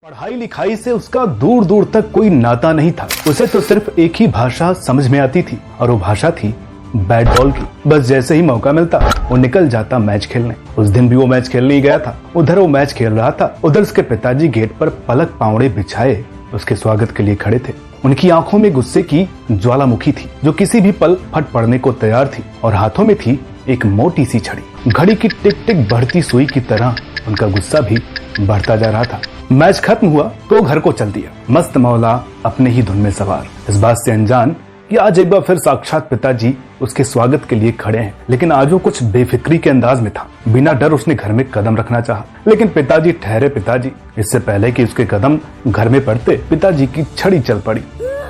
पढ़ाई लिखाई से उसका दूर दूर तक कोई नाता नहीं था। उसे तो सिर्फ एक ही भाषा समझ में आती थी और वो भाषा थी बैट बॉल की। बस जैसे ही मौका मिलता वो निकल जाता मैच खेलने। उस दिन भी वो मैच खेलने ही गया था। उधर वो मैच खेल रहा था, उधर उसके पिताजी गेट पर पलक पावड़े बिछाए उसके स्वागत के लिए खड़े थे। उनकी आंखों में गुस्से की ज्वालामुखी थी जो किसी भी पल फट पड़ने को तैयार थी और हाथों में थी एक मोटी सी छड़ी। घड़ी की टिक टिक बढ़ती सुई की तरह उनका गुस्सा भी बढ़ता जा रहा था। मैच खत्म हुआ तो घर को चल दिया, मस्त मौला अपने ही धुन में सवार, इस बात से अनजान कि आज एक बार फिर साक्षात पिताजी उसके स्वागत के लिए खड़े हैं। लेकिन आज वो कुछ बेफिक्री के अंदाज में था। बिना डर उसने घर में कदम रखना चाहा, लेकिन पिताजी ठहरे पिताजी। इससे पहले कि उसके कदम घर में पड़ते पिताजी की छड़ी चल पड़ी।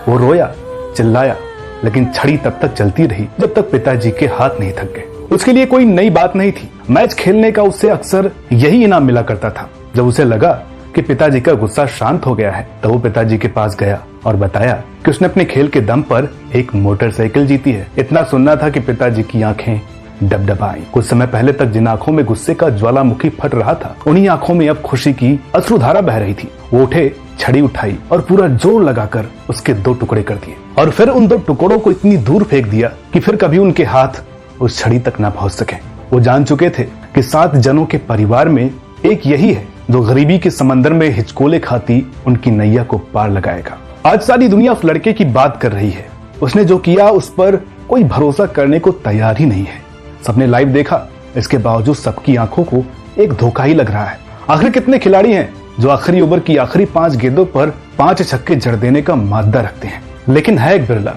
वो रोया, चिल्लाया, लेकिन छड़ी तब तक चलती रही जब तक पिताजी के हाथ नहीं थक गए। उसके लिए कोई नई बात नहीं थी। मैच खेलने का उससे अक्सर यही इनाम मिला करता था। जब उसे लगा कि पिताजी का गुस्सा शांत हो गया है तो वो पिताजी के पास गया और बताया कि उसने अपने खेल के दम पर एक मोटरसाइकिल जीती है। इतना सुनना था कि पिताजी की आंखें डबडबाई। कुछ समय पहले तक जिन आंखों में गुस्से का ज्वालामुखी फट रहा था, उन्हीं आंखों में अब खुशी की अश्रुधारा बह रही थी। वो उठे, छड़ी उठाई और पूरा जोर लगाकर उसके 2 टुकड़े कर दिए और फिर उन 2 टुकड़ों को इतनी दूर फेंक दिया कि फिर कभी उनके हाथ उस छड़ी तक न पहुंच सके। वो जान चुके थे कि 7 जनों के परिवार में एक यही है जो गरीबी के समंदर में हिचकोले खाती उनकी नैया को पार लगाएगा। आज सारी दुनिया उस लड़के की बात कर रही है। उसने जो किया उस पर कोई भरोसा करने को तैयार ही नहीं है। सबने लाइव देखा, इसके बावजूद सबकी आंखों को एक धोखा ही लग रहा है। आखिर कितने खिलाड़ी हैं जो आखिरी ओवर की आखिरी 5 गेंदों पर 5 छक्के जड़ देने का माद्दा रखते हैं। लेकिन है एक बिरला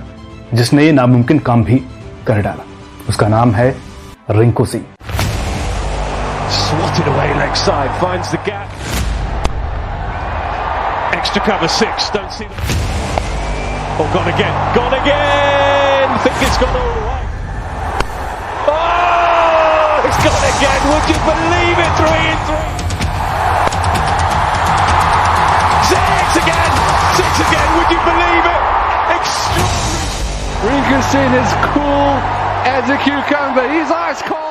जिसने ये नामुमकिन काम भी कर डाला। उसका नाम है Rinku Singh. Swatted away leg side, finds the gap. Extra cover 6, don't see the... Oh, gone again, think it's gone all the way. Oh, it's gone again, would you believe it, 3 in 3. 6 again, would you believe it? Extraordinary. Rinku Singh is cool as a cucumber, he's ice cold.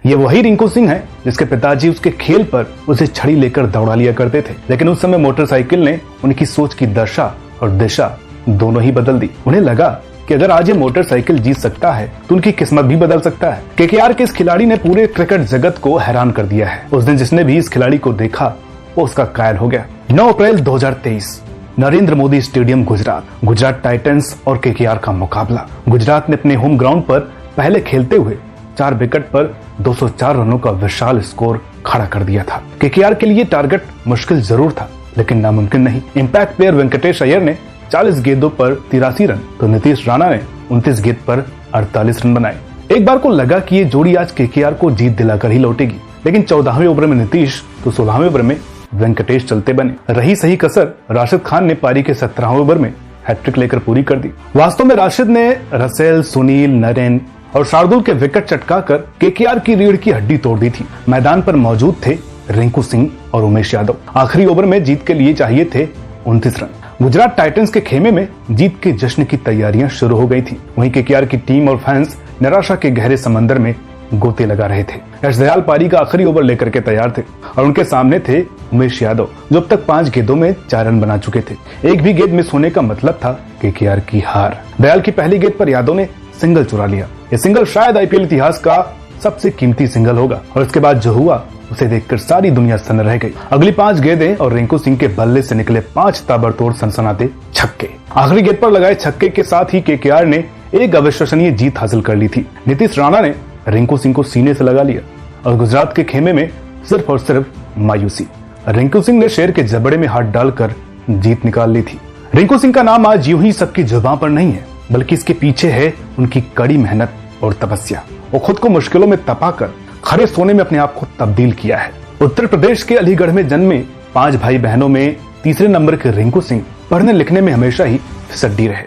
ये वही रिंकू सिंह है जिसके पिताजी उसके खेल पर उसे छड़ी लेकर दौड़ा लिया करते थे। लेकिन उस समय मोटरसाइकिल ने उनकी सोच की दशा और दिशा दोनों ही बदल दी। उन्हें लगा कि अगर आज ये मोटरसाइकिल जीत सकता है तो उनकी किस्मत भी बदल सकता है। केकेआर के इस खिलाड़ी ने पूरे क्रिकेट जगत को हैरान कर दिया है। उस दिन जिसने भी इस खिलाड़ी को देखा वो उसका कायल हो गया। 9 अप्रैल 2023 नरेंद्र मोदी स्टेडियम गुजरात टाइटंस और केकेआर का मुकाबला। गुजरात ने अपने होम ग्राउंड पर पहले खेलते हुए 4 विकेट पर 204 रनों का विशाल स्कोर खड़ा कर दिया था। केकेआर के लिए टारगेट मुश्किल जरूर था लेकिन नामुमकिन नहीं। इंपैक्ट प्लेयर वेंकटेश अय्यर ने 40 गेंदों पर 83 रन तो नीतीश राणा ने 29 गेंद पर 48 रन बनाए। एक बार को लगा कि ये जोड़ी आज केकेआर को जीत दिलाकर ही लौटेगी, लेकिन 14वें ओवर में नीतीश तो 16वें ओवर में वेंकटेश चलते बने। रही सही कसर, राशिद खान ने पारी के 17वें ओवर में हैट्रिक लेकर पूरी कर दी। वास्तव में राशिद ने रसेल, सुनील, नरेन और शार्दुल के विकेट चटकाकर केकेआर की रीढ़ की हड्डी तोड़ दी थी। मैदान पर मौजूद थे रिंकू सिंह और उमेश यादव। आखिरी ओवर में जीत के लिए चाहिए थे 29 रन। गुजरात टाइटंस के खेमे में जीत के जश्न की तैयारियां शुरू हो गई थी। वहीं केकेआर की टीम और फैंस निराशा के गहरे समंदर में गोते लगा रहे थे। यश दयाल पारी का आखिरी ओवर लेकर के तैयार थे और उनके सामने थे उमेश यादव जो अब तक 5 गेंदों में 4 रन बना चुके थे। एक भी गेंद मिस होने का मतलब था केकेआर की हार। दयाल की पहली गेंद पर यादव ने सिंगल चुरा लिया। ये सिंगल शायद आईपीएल इतिहास का सबसे कीमती सिंगल होगा और इसके बाद जो हुआ उसे देखकर सारी दुनिया सन्न रह गई। अगली 5 गेंदें और रिंकू सिंह के बल्ले से निकले 5 ताबड़तोड़ सनसनाते छक्के। आखिरी गेंद पर लगाए छक्के के साथ ही केकेआर ने एक अविश्वसनीय जीत हासिल कर ली थी। नीतीश राणा ने रिंकू सिंह को सीने से लगा लिया और गुजरात के खेमे में सिर्फ और सिर्फ मायूसी। रिंकू सिंह ने शेर के जबड़े में हाथ डालकर जीत निकाल ली थी। रिंकू सिंह का नाम आज यूं ही सबकी जुबान पर नहीं है, बल्कि इसके पीछे है उनकी कड़ी मेहनत और तपस्या। वो खुद को मुश्किलों में तपाकर खरे सोने में अपने आप को तब्दील किया है। उत्तर प्रदेश के अलीगढ़ में जन्मे 5 भाई बहनों में तीसरे नंबर के रिंकू सिंह पढ़ने लिखने में हमेशा ही फिसड्डी रहे।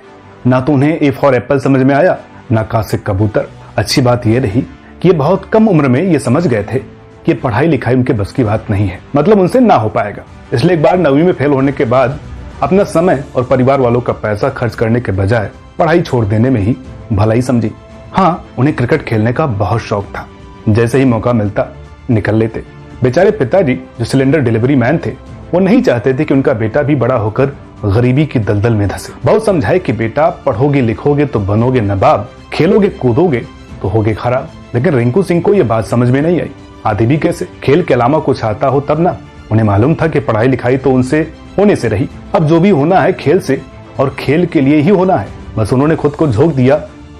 ना तो उन्हें ए फॉर एप्पल समझ में आया, ना का से कबूतर। अच्छी बात यह रही कि ये बहुत कम उम्र में ये समझ गए थे कि पढ़ाई लिखाई उनके बस की बात नहीं है, मतलब उनसे ना हो पाएगा। इसलिए एक बार 9वीं में फेल होने के बाद अपना समय और परिवार वालों का पैसा खर्च करने के बजाय पढ़ाई छोड़ देने में ही भलाई समझी। हाँ, उन्हें क्रिकेट खेलने का बहुत शौक था। जैसे ही मौका मिलता निकल लेते। बेचारे पिताजी जो सिलेंडर डिलीवरी मैन थे वो नहीं चाहते थे कि उनका बेटा भी बड़ा होकर गरीबी की दलदल में धंसे। बहुत समझाए कि बेटा पढ़ोगे लिखोगे तो बनोगे नवाब, खेलोगे कूदोगे तो होगे खराब, लेकिन रिंकू सिंह को यह बात समझ में नहीं आई। आती भी कैसे, खेल के अलावा कुछ आता हो तब ना। उन्हें मालूम था कि पढ़ाई लिखाई तो उनसे होने से रही, अब जो भी होना है खेल से और खेल के लिए ही होना है। बस उन्होंने खुद को झोंक दिया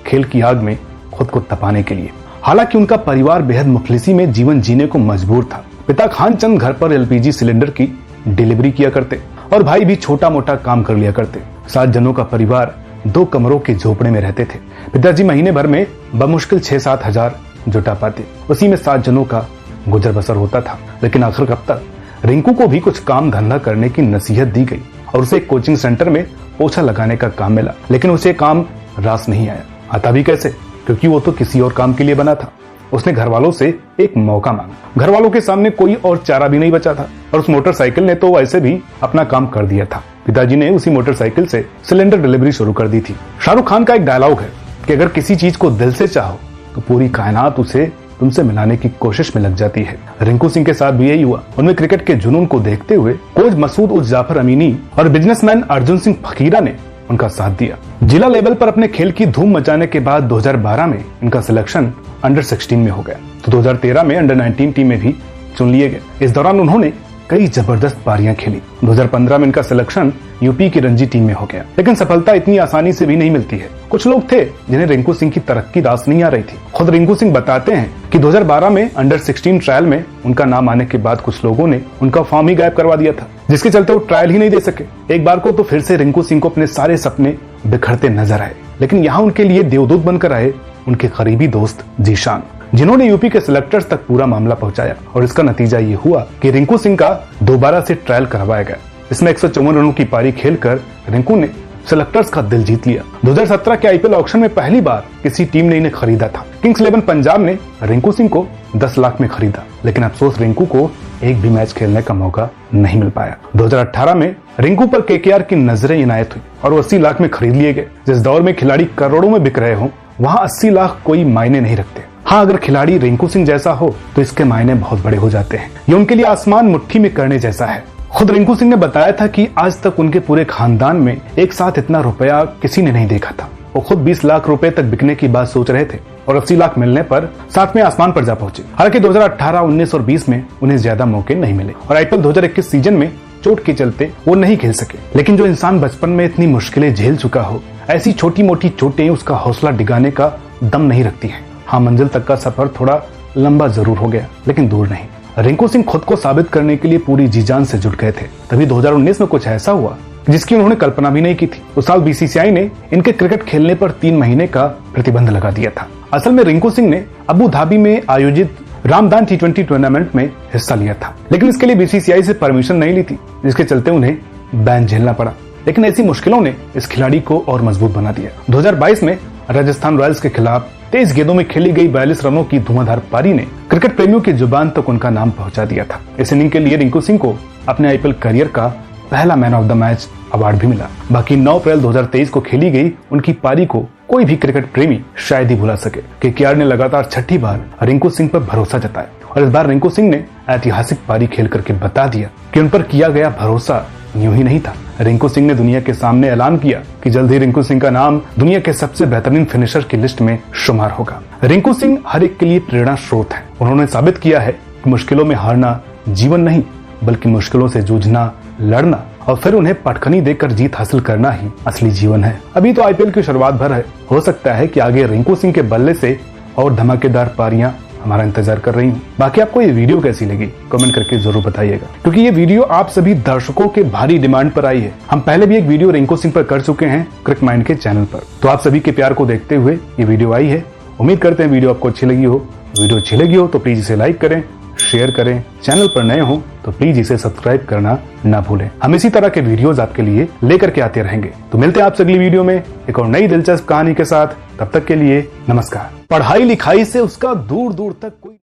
खेल की आग में खुद को तपाने के लिए। हालांकि उनका परिवार बेहद मुफलिसी में जीवन जीने को मजबूर था। पिता खान चंद घर पर एलपीजी सिलेंडर की डिलीवरी किया करते और भाई भी छोटा मोटा काम कर लिया करते। 7 जनों का परिवार 2 कमरों के झोपड़े में रहते थे। पिताजी महीने भर में बमुश्किल 6-7 हजार जुटा पाते, उसी में 7 जनों का गुजर बसर होता था। लेकिन आखिर कब तक। रिंकू को भी कुछ काम धंधा करने की नसीहत दी गई और उसे एक कोचिंग सेंटर में पोछा लगाने का काम मिला, लेकिन उसे काम रास नहीं आया। आता भी कैसे, क्योंकि वो तो किसी और काम के लिए बना था। उसने घर वालों से एक मौका मांगा। घर वालों के सामने कोई और चारा भी नहीं बचा था और उस मोटरसाइकिल ने तो वैसे भी अपना काम कर दिया था। पिताजी ने उसी मोटरसाइकिल से सिलेंडर डिलीवरी शुरू कर दी थी। शाहरुख खान का एक डायलॉग है कि अगर किसी चीज को दिल से चाहो तो पूरी कायनात उसे तुमसे मिलाने की कोशिश में लग जाती है। रिंकू सिंह के साथ भी यही हुआ। उनमें क्रिकेट के जुनून को देखते हुए कोच मसूद उज जाफर अमीनी और बिजनेसमैन अर्जुन सिंह फकीरा ने उनका साथ दिया। जिला लेवल पर अपने खेल की धूम मचाने के बाद 2012 में इनका सिलेक्शन अंडर 16 में हो गया, तो 2013 में अंडर 19 टीम में भी चुन लिए गए। इस दौरान उन्होंने कई जबरदस्त पारियां खेली। 2015 में इनका सिलेक्शन यूपी की रणजी टीम में हो गया, लेकिन सफलता इतनी आसानी से भी नहीं मिलती है। कुछ लोग थे जिन्हें रिंकू सिंह की तरक्की रास नहीं आ रही थी। खुद रिंकू सिंह बताते हैं कि 2012 में अंडर 16 ट्रायल में उनका नाम आने के बाद कुछ लोगों ने उनका फॉर्म ही गायब करवा दिया था, जिसके चलते वो ट्रायल ही नहीं दे सके। एक बार को तो फिर से रिंकू सिंह को अपने सारे सपने बिखरते नजर आए, लेकिन यहाँ उनके लिए देवदूत बनकर आए उनके करीबी दोस्त जीशान, जिन्होंने यूपी के सिलेक्टर्स तक पूरा मामला पहुंचाया। और इसका नतीजा ये हुआ कि रिंकू सिंह का दोबारा से ट्रायल करवाया गया। इसमें 154 रनों की पारी खेलकर रिंकू ने सिलेक्टर्स का दिल जीत लिया। 2017 के आईपीएल ऑक्शन में पहली बार किसी टीम ने इन्हें खरीदा था। किंग्स 11 पंजाब ने रिंकू सिंह को 10 लाख में खरीदा, लेकिन अफसोस रिंकू को एक भी मैच खेलने का मौका नहीं मिल पाया। 2018 में रिंकू पर केकेआर की नजरें इनायत हुई और वो 80 लाख में खरीद लिए गए। जिस दौर में खिलाड़ी करोड़ों में बिक रहे हों, वहाँ 80 लाख कोई मायने नहीं रखते। हाँ, अगर खिलाड़ी रिंकू सिंह जैसा हो तो इसके मायने बहुत बड़े हो जाते हैं। ये उनके लिए आसमान मुट्ठी में करने जैसा है। खुद रिंकू सिंह ने बताया था कि आज तक उनके पूरे खानदान में एक साथ इतना रुपया किसी ने नहीं देखा था। वो खुद 20 लाख रुपए तक बिकने की बात सोच रहे थे और 80 लाख मिलने पर साथ में आसमान पर जा पहुंचे। हालांकि 2018, 19 और 20 में उन्हें ज्यादा मौके नहीं मिले और आईपीएल 2021 सीजन में चोट के चलते वो नहीं खेल सके। लेकिन जो इंसान बचपन में इतनी मुश्किलें झेल चुका हो, ऐसी छोटी मोटी चोटें उसका हौसला डिगाने का दम नहीं रखती है। हाँ, मंजिल तक का सफर थोड़ा लंबा जरूर हो गया, लेकिन दूर नहीं। रिंकू सिंह खुद को साबित करने के लिए पूरी जी जान से जुट गए थे। तभी 2019 में कुछ ऐसा हुआ जिसकी उन्होंने कल्पना भी नहीं की थी। उस साल बीसीसीआई ने इनके क्रिकेट खेलने पर 3 महीने का प्रतिबंध लगा दिया था। असल में रिंकू सिंह ने अबू धाबी में आयोजित रामदान T20 टूर्नामेंट में हिस्सा लिया था, लेकिन इसके लिए बीसीसीआई से परमिशन नहीं ली थी, जिसके चलते उन्हें बैन झेलना पड़ा। लेकिन ऐसी मुश्किलों ने इस खिलाड़ी को और मजबूत बना दिया। 2022 में राजस्थान रॉयल्स के खिलाफ 23 गेंदों में खेली गई 42 रनों की धुआंधार पारी ने क्रिकेट प्रेमियों की जुबान तक उनका नाम पहुंचा दिया था। इस इनिंग के लिए रिंकू सिंह को अपने आईपीएल करियर का पहला man of the match award भी मिला। बाकी 9 अप्रैल 2023 को खेली गई उनकी पारी को कोई भी क्रिकेट प्रेमी शायद ही भुला सके। केकेआर ने लगातार 6ठी बार रिंकू सिंह पर भरोसा जताया और इस बार रिंकू सिंह ने ऐतिहासिक पारी खेल करके बता दिया कि उन पर किया गया भरोसा यूं ही नहीं था। रिंकू सिंह ने दुनिया के सामने ऐलान किया कि जल्द ही रिंकू सिंह का नाम दुनिया के सबसे बेहतरीन फिनिशर की लिस्ट में शुमार होगा। रिंकू सिंह हर एक के लिए प्रेरणा स्रोत है। उन्होंने साबित किया है कि मुश्किलों में हारना जीवन नहीं, बल्कि मुश्किलों से जूझना, लड़ना और फिर उन्हें पटखनी देकर जीत हासिल करना ही असली जीवन है। अभी तो आईपीएल की शुरुआत भर है, हो सकता है कि आगे रिंकू सिंह के बल्ले से और धमाकेदार पारियां हमारा इंतजार कर रही हूँ। बाकी आपको ये वीडियो कैसी लगी कमेंट करके जरूर बताइएगा, क्योंकि ये वीडियो आप सभी दर्शकों के भारी डिमांड पर आई है। हम पहले भी एक वीडियो रिंकू सिंह पर कर चुके हैं क्रिक माइंड के चैनल पर, तो आप सभी के प्यार को देखते हुए ये वीडियो आई है। उम्मीद करते हैं वीडियो आपको अच्छी लगी हो। वीडियो अच्छी लगी हो तो प्लीज इसे लाइक करें, शेयर करें। चैनल पर नए हो तो प्लीज इसे सब्सक्राइब करना ना भूलें। हम इसी तरह के वीडियोस आपके लिए लेकर के आते रहेंगे। तो मिलते हैं आपसे अगली वीडियो में एक और नई दिलचस्प कहानी के साथ। तब तक के लिए नमस्कार। पढ़ाई लिखाई से उसका दूर दूर तक कोई